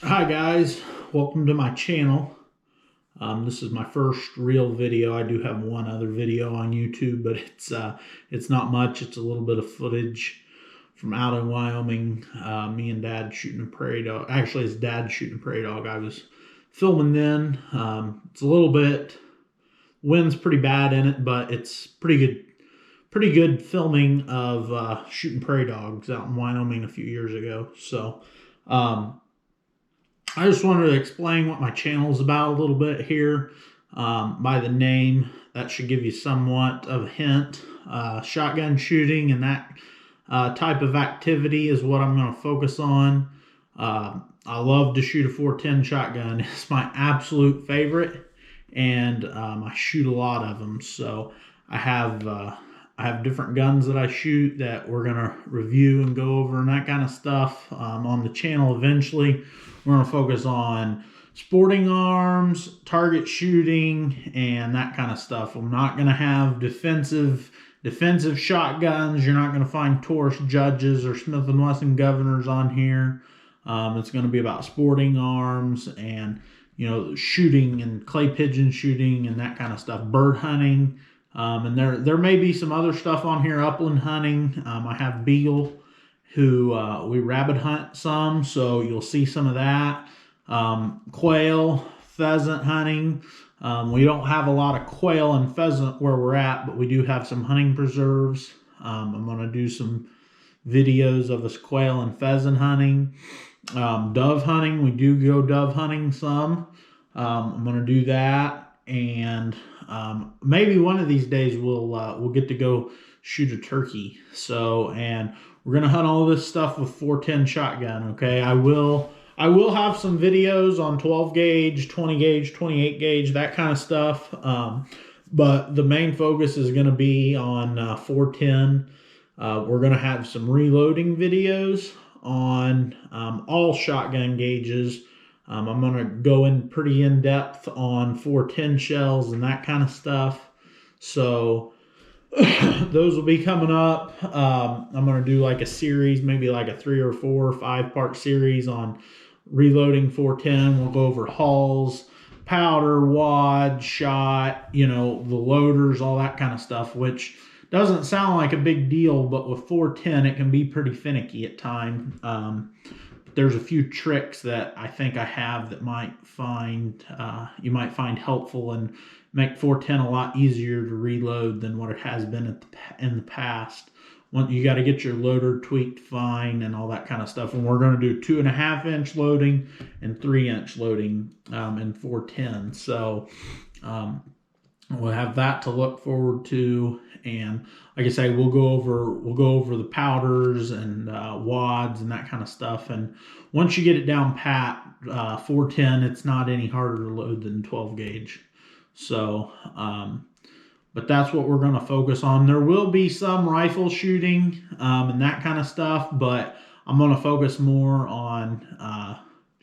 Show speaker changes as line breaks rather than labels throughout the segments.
Hi guys, welcome to my channel. This is my first real video. I do have one other video on YouTube, but it's not much. It's a little bit of footage from out in Wyoming. Me and Dad shooting a prairie dog. Actually, it's Dad shooting a prairie dog. I was filming then. It's a little bit wind's pretty bad in it, but it's pretty good filming of shooting prairie dogs out in Wyoming a few years ago. So. I just wanted to explain what my channel is about a little bit here. By the name, that should give you somewhat of a hint. Shotgun shooting and that type of activity is what I'm going to focus on. I love to shoot a 410 shotgun. It's my absolute favorite, and I shoot a lot of them. So I have different guns that I shoot that we're going to review and go over and that kind of stuff on the channel eventually. We're going to focus on sporting arms, target shooting, and that kind of stuff. I'm not going to have defensive shotguns. You're not going to find Taurus Judges or Smith & Wesson Governors on here. It's going to be about sporting arms and, shooting and clay pigeon shooting and that kind of stuff. Bird hunting. And there may be some other stuff on here, upland hunting. I have Beagle, who we rabbit hunt some, so you'll see some of that. Quail, pheasant hunting. We don't have a lot of quail and pheasant where we're at, but we do have some hunting preserves. I'm going to do some videos of us quail and pheasant hunting. Dove hunting, we do go dove hunting some. I'm going to do that, and maybe one of these days we'll get to go shoot a turkey. And we're gonna hunt all this stuff with 410 shotgun. Okay, I will have some videos on 12 gauge, 20 gauge, 28 gauge, that kind of stuff. But the main focus is gonna be on 410. We're gonna have some reloading videos on all shotgun gauges. I'm going to go in pretty in depth on 410 shells and that kind of stuff. So those will be coming up. I'm going to do like a series, maybe like a 3 or 4 or 5 part series on reloading 410. We'll go over hulls, powder, wad, shot, the loaders, all that kind of stuff, which doesn't sound like a big deal, but with 410 it can be pretty finicky at times. There's a few tricks that I think I have that you might find helpful and make 410 a lot easier to reload than what it has been in the past. You got to get your loader tweaked fine and all that kind of stuff. And we're going to do 2.5 inch loading and 3 inch loading in 410. So we'll have that to look forward to. And like I say, we'll go over the powders and wads and that kind of stuff. And once you get it down pat, 410, it's not any harder to load than 12 gauge. So, but that's what we're going to focus on. There will be some rifle shooting and that kind of stuff, but I'm going to focus more on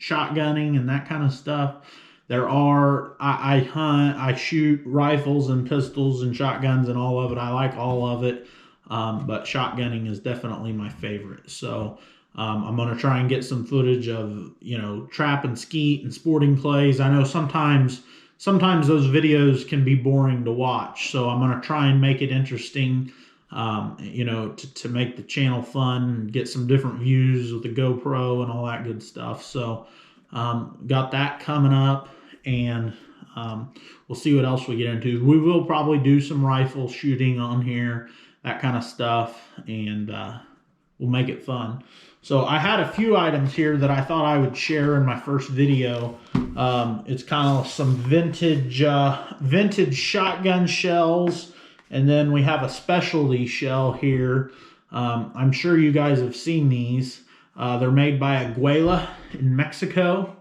shotgunning and that kind of stuff. I hunt, I shoot rifles and pistols and shotguns and all of it. I like all of it, but shotgunning is definitely my favorite. So I'm going to try and get some footage of, trap and skeet and sporting plays. I know sometimes those videos can be boring to watch, so I'm going to try and make it interesting, to make the channel fun, get some different views with the GoPro and all that good stuff. So got that coming up. And we'll see what else we get into. We will probably do some rifle shooting on here, that kind of stuff, and we'll make it fun. So I had a few items here that I thought I would share in my first video. It's kind of some vintage shotgun shells, and then we have a specialty shell here. I'm sure you guys have seen these. They're made by Aguila in Mexico.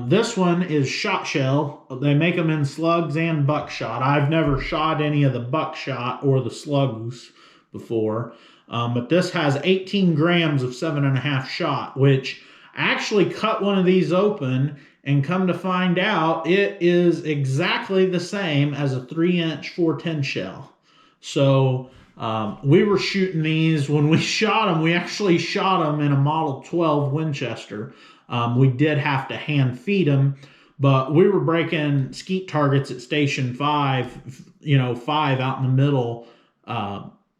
This one is shot shell. They make them in slugs and buckshot. I've never shot any of the buckshot or the slugs before, but this has 18 grams of 7.5 shot, which I actually cut one of these open and come to find out it is exactly the same as a 3 inch 410 shell. So We were shooting these when we shot them. We actually shot them in a Model 12 Winchester. We did have to hand feed them, but we were breaking skeet targets at Station 5, 5 out in the middle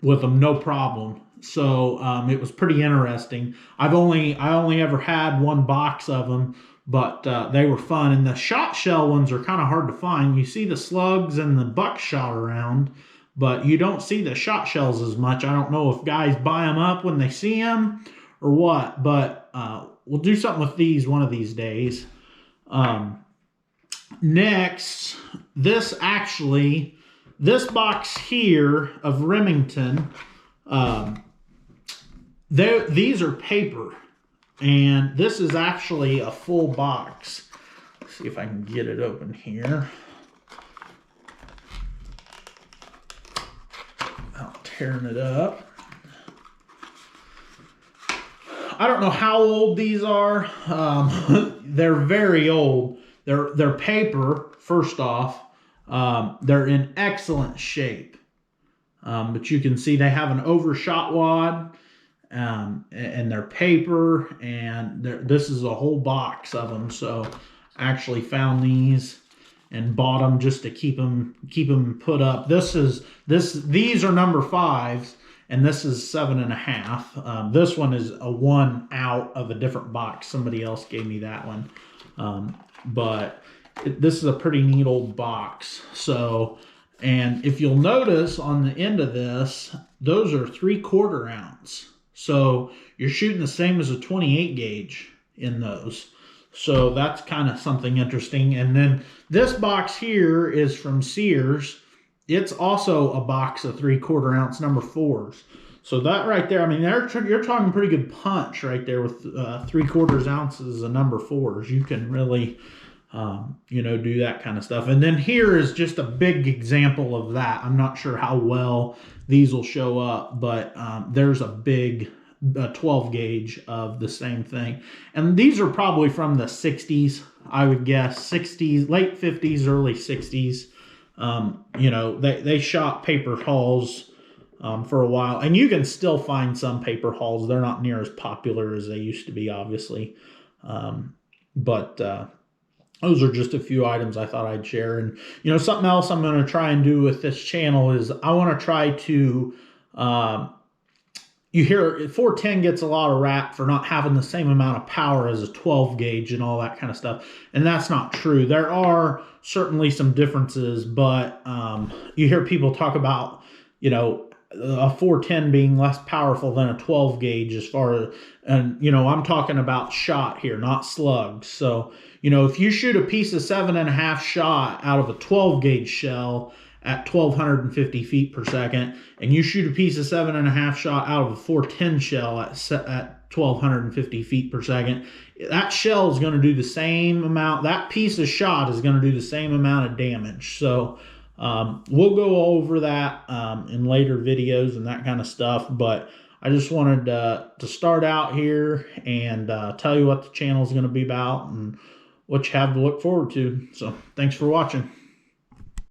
with them, no problem. So it was pretty interesting. I only ever had one box of them, but they were fun. And the shot shell ones are kind of hard to find. You see the slugs and the buckshot around, but you don't see the shot shells as much. I don't know if guys buy them up when they see them or what, but we'll do something with these one of these days. Next, this box here of Remington, these are paper, and this is actually a full box. Let's see if I can get it open here. Without tearing it up. I don't know how old these are. They're very old. They're paper, first off. They're in excellent shape. But you can see they have an overshot wad, and they're paper, and this is a whole box of them. So I actually found these and bought them just to keep them put up. These are number 5s, and this is 7.5. This one is a 1 out of a different box. Somebody else gave me that one. But this is a pretty neat old box. So, and if you'll notice on the end of this, those are 3/4 ounce. So you're shooting the same as a 28 gauge in those. So that's kind of something interesting. And then this box here is from Sears. It's also a box of 3/4 ounce number 4s. So that right there, I mean, you're talking pretty good punch right there with 3/4 ounces of number 4s. You can really, do that kind of stuff. And then here is just a big example of that. I'm not sure how well these will show up, but there's a big 12 gauge of the same thing. And these are probably from the 60s, I would guess, 60s, late 50s, early 60s. They shot paper hulls for a while, and you can still find some paper hulls. They're not near as popular as they used to be, obviously. But those are just a few items I thought I'd share. And, something else I'm going to try and do with this channel is I want to try to, you hear 410 gets a lot of rap for not having the same amount of power as a 12 gauge and all that kind of stuff. And that's not true. There are certainly some differences, but you hear people talk about, a 410 being less powerful than a 12 gauge as far as, and, I'm talking about shot here, not slugs. So, if you shoot a piece of 7.5 shot out of a 12 gauge shell at 1,250 feet per second, and you shoot a piece of 7.5 shot out of a 410 shell at 1,250 feet per second, that shell is going to do the same amount. That piece of shot is going to do the same amount of damage. So we'll go over that in later videos and that kind of stuff. But I just wanted to start out here and tell you what the channel is going to be about and what you have to look forward to. So thanks for watching.